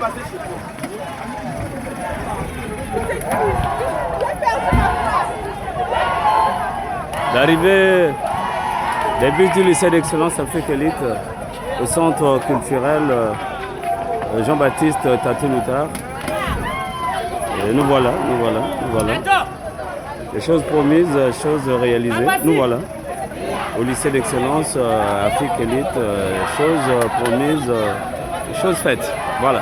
passer chez toi. L'arrivée des bus du lycée d'excellence Afrique Élite au centre culturel Jean-Baptiste Tatou-Loutard. Et nous voilà. Les choses promises, choses réalisées, nous voilà. Au lycée d'excellence Afrique Élite, choses promises, choses faites. Voilà.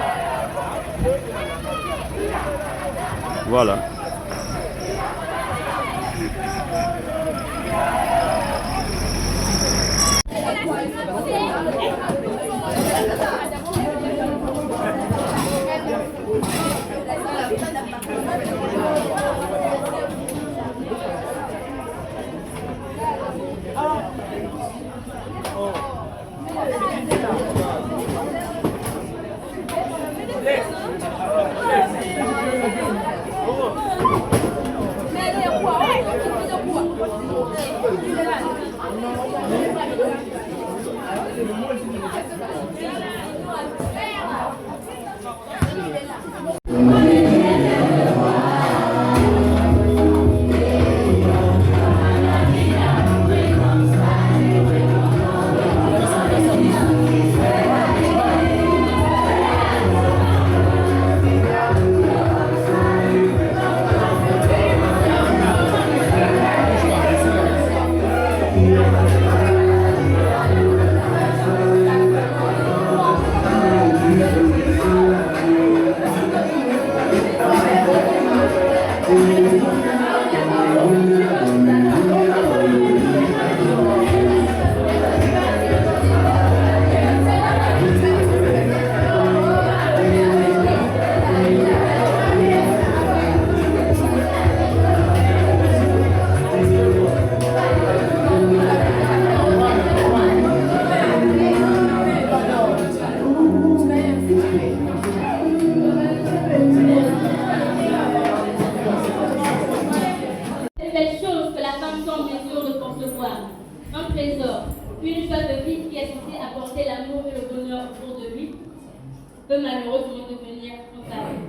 peut malheureusement devenir un tabou,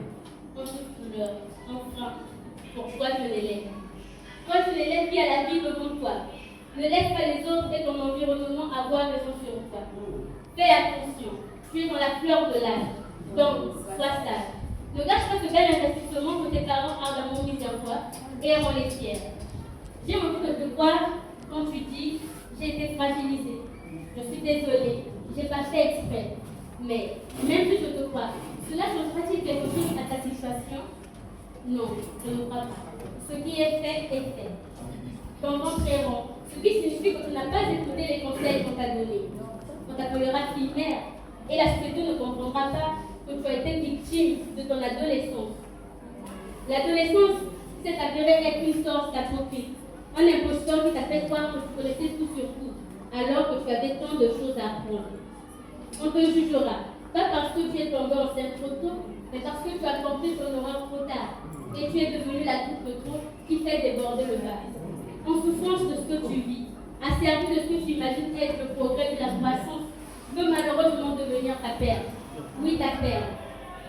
en toute couleur, un frein pour toi de l'élève. Toi de l'élève qui a la vie devant toi. Ne laisse pas les autres et ton environnement avoir raison sur toi. Fais attention, tu es dans la fleur de l'âge, donc sois sage. Ne gâche pas ce bel investissement que tes parents ardemment mis en toi et en les fiers. J'ai envie de te croire quand tu dis j'ai été fragilisée. Je suis désolée, j'ai pas fait exprès. Mais même si je te crois, cela changera-t-il quelque chose à ta situation? Non, je ne crois pas. Ce qui est fait est fait. Ton ventre est rond, ce qui signifie que tu n'as pas écouté les conseils qu'on t'a donnés. On t'appellera fille mère, et la société ne comprendra pas que tu as été victime de ton adolescence. L'adolescence s'est avérée être une source d'apôcrite, un imposteur qui t'a fait croire que tu connaissais tout sur tout, alors que tu avais tant de choses à apprendre. On te jugera, pas parce que tu es tombé enceinte trop tôt, mais parce que tu as compris ton horreur trop tard, et tu es devenue la coupe de trop qui fait déborder le vase. En souffrance de ce que tu vis, asservi de ce que tu imagines être le progrès de la croissance, peut malheureusement devenir ta perte. Oui, ta perte.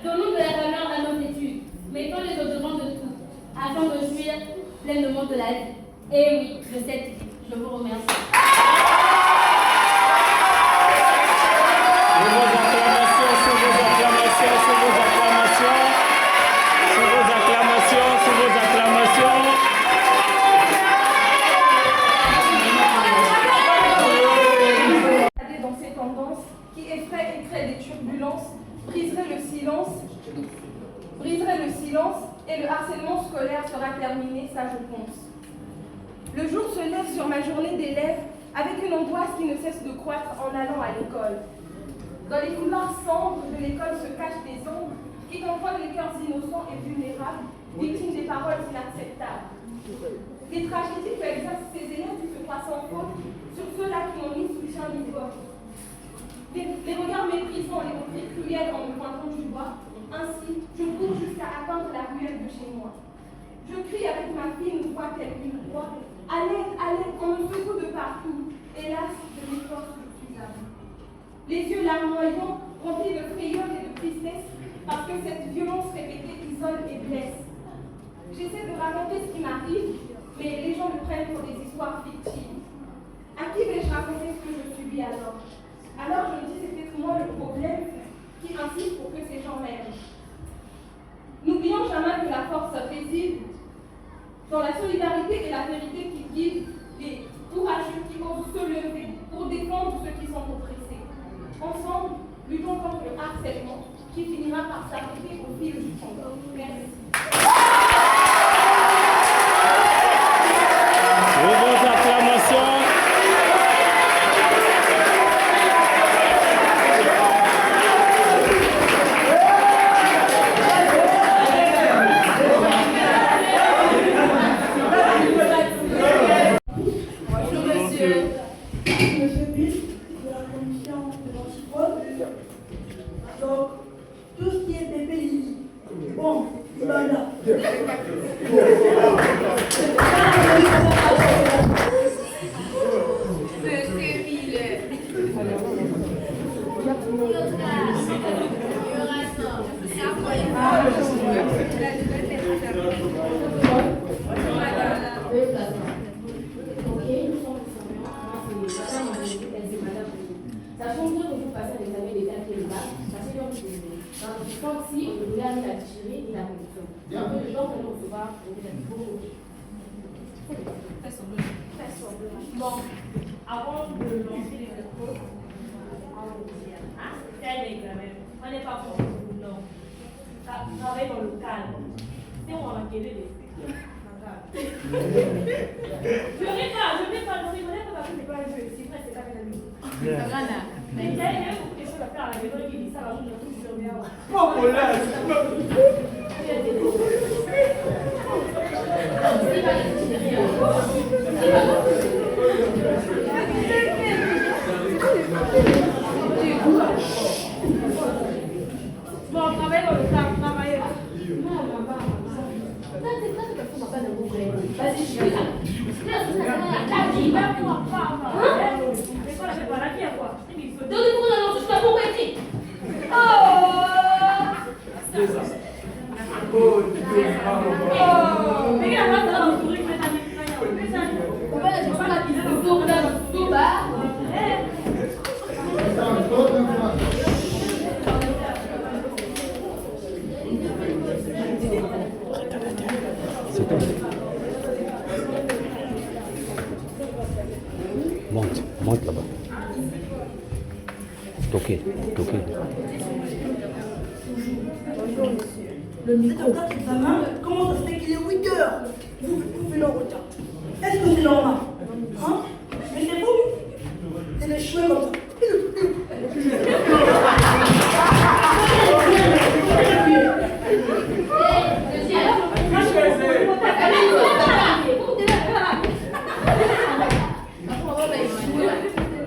Donnons de la valeur à nos études, mettons-les au-devant de tout, afin de jouir pleinement de la vie. Et oui, de cette vie. Je vous remercie. Dans ces tendances qui effraient et créent des turbulences, briserait le silence et le harcèlement scolaire sera terminé, ça je pense. Le jour se lève sur ma journée d'élève avec une angoisse qui ne cesse de croître en allant à l'école. Dans les couloirs sombres de l'école se cachent des ombres qui contrôlent les cœurs innocents et vulnérables, victimes des paroles inacceptables. Les tragédies que exercent ces élèves qui se croient sans faute sur ceux-là qui ont mis sous chien l'ivoire. Les regards méprisants, les moqueries cruelles en me pointant du doigt. Ainsi, je cours jusqu'à atteindre la ruelle de chez moi. Je crie avec ma fine voix telle une voix. À l'aide, on me secoue de partout. Hélas, de mes forces, je suis à bout. Les yeux larmoyants, remplis de frayeur et de tristesse, parce que cette violence répétée isole et blesse. J'essaie de raconter ce qui m'arrive, mais les gens le prennent pour des histoires fictives. À qui vais-je raconter ce que je subis alors? Alors je me dis, c'est peut-être moi le problème qui insiste pour que ces gens m'aiment. N'oublions jamais que la force réside dans la solidarité et la vérité qui guident les courageux qui osent se lever pour défendre ceux qui sont oppressés. Ensemble, luttons contre le harcèlement qui finira par s'arrêter au fil du temps. Merci. Vos acclamations. Donc, tout ce qui est bébé ici, bon, voilà. Sachant que vous passez des années d'état qui est le bac, sachez que je pense si on voulait aller la tirer et la condition. Donc les gens vont recevoir beaucoup. Bon, avant de lancer les micros, c'est un examen. On n'est pas pour vous, non. Travailler dans le calme. C'est où on a quitté les je vais pas, non, rigolez pas parce que c'est pas un jeu, c'est vrai, c'est pas une amie. Mais il y a beaucoup de choses à faire à la maison qui disent ça, la journée, je trouve sur bien. Oh, bon, on travaille dans le cadre, travailler. Vas-y, je suis là. Donnez-moi la lance, je t'ai compris. Monte là-bas. Toquez. Le micro. Comment ça se fait qu'il est 8 heures? Vous pouvez le retard. Est-ce que c'est normal? Hein? Mais c'est vous. C'est des cheveux comme ça.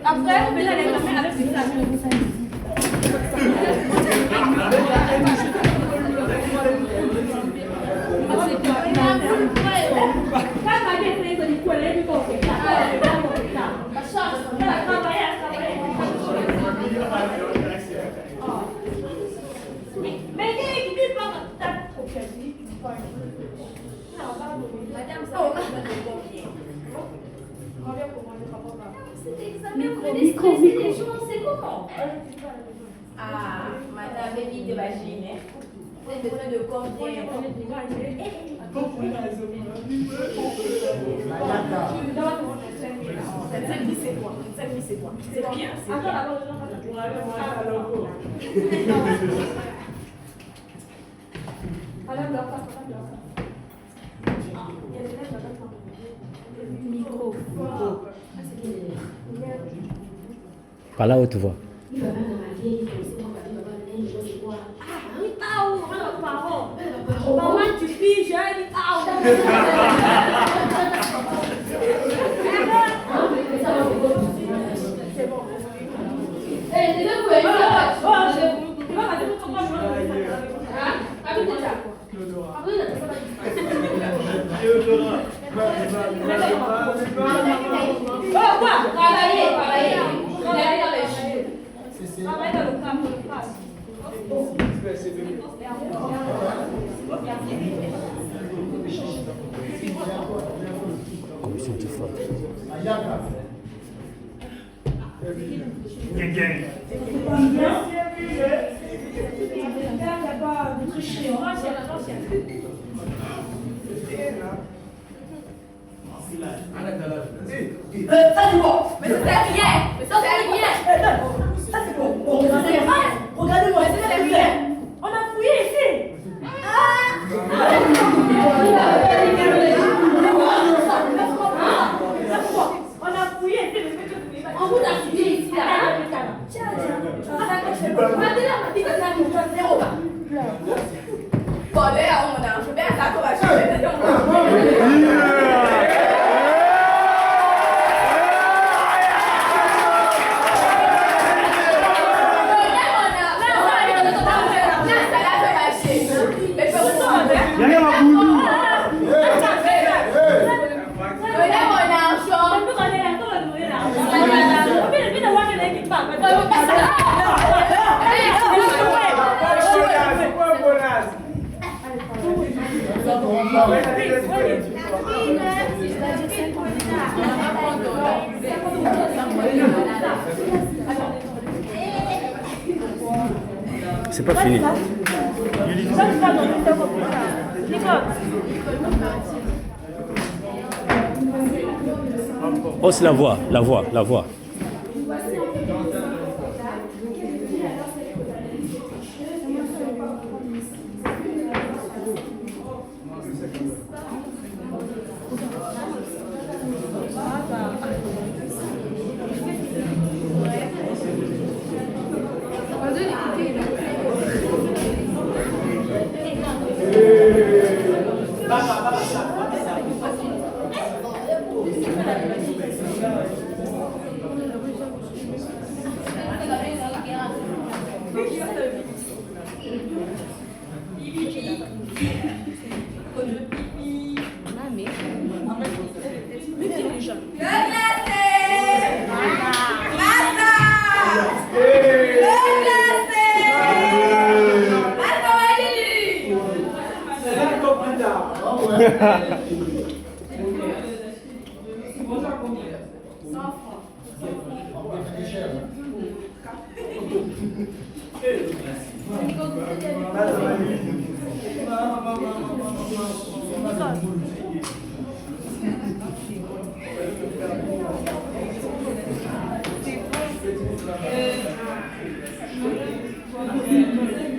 Après, on met la lettre avec les sacs. Ah, madame, évite de vaginer. Vous avez besoin de combien? C'est bien. Par la haute voix. Maman, tu piges, Travailler dans les cheveux. Travaille dans le camp, le Commission du fort. C'est pas bien. Il n'y a pas de tricherie. Ça c'est bon. Mais ça c'est rien. Mais ça c'est rien. Ça c'est bon. Regardez-moi. C'est rien. On a fouillé ici. On a fouillé ici. On vous a fouillé ici là. Tiens. Bon, d'ailleurs, on a un peu bien ça qu'on va changer. C'est pas fini. Oh, c'est la voix, la voix, la voix.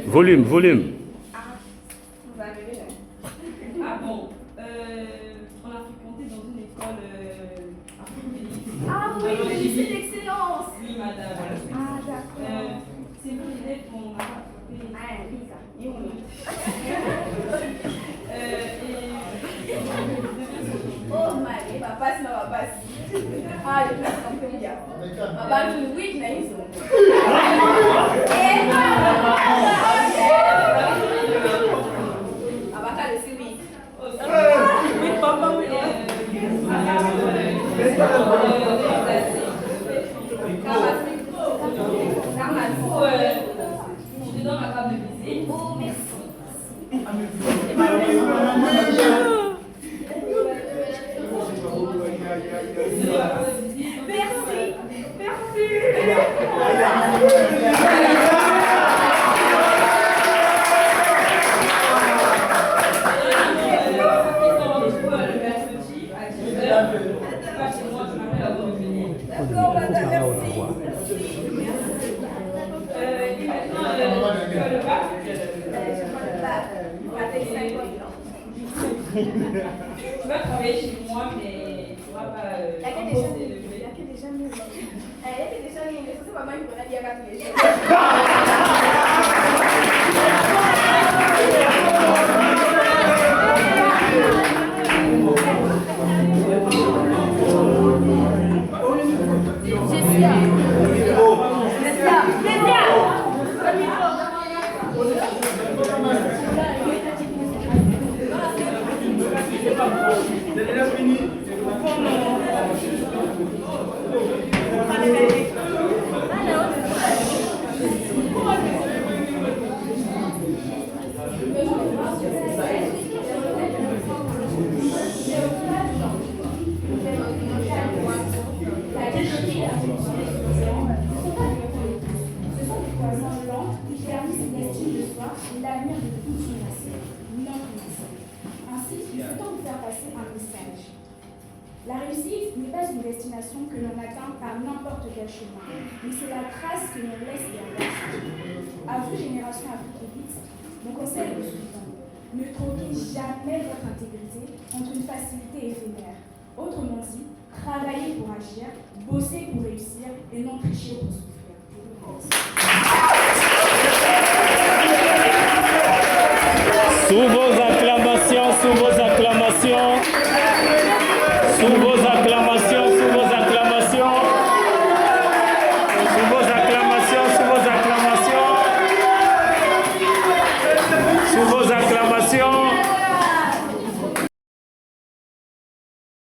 Volume, volume. Ah bon, on a fréquenté dans une école africaine. Ah oui, le lycée d'excellence. Oui, madame. Ah d'accord. C'est une idée qu'on a attrapée. Ah oui, ça. Et on Oh my, papa, c'est ma passe. Ah, je place comme ça, bien. Papa, je oui, mais ils sont. Papa, le suivi. Oui, papa, oui. Je te donne ma carte de visite. Oh, merci. Tu vas travailler chez moi, mais tu vas pas. Il y a que des gens mieux. Il y a que des gens mieux. Mais c'est maman qui connaît bien tous les jours. voisins lents qui permet une estime de soi et l'avenir de toute une nation, notre nation. Ainsi, il est temps de faire passer un message. La réussite n'est pas une destination que l'on atteint par n'importe quel chemin, mais c'est la trace que l'on laisse derrière. À vous, génération africaine, mon conseil est le suivant. Ne troquez jamais votre intégrité entre une facilité éphémère. Autrement dit, travaillez pour agir, bossez pour réussir et non tricher pour souffrir. Souvent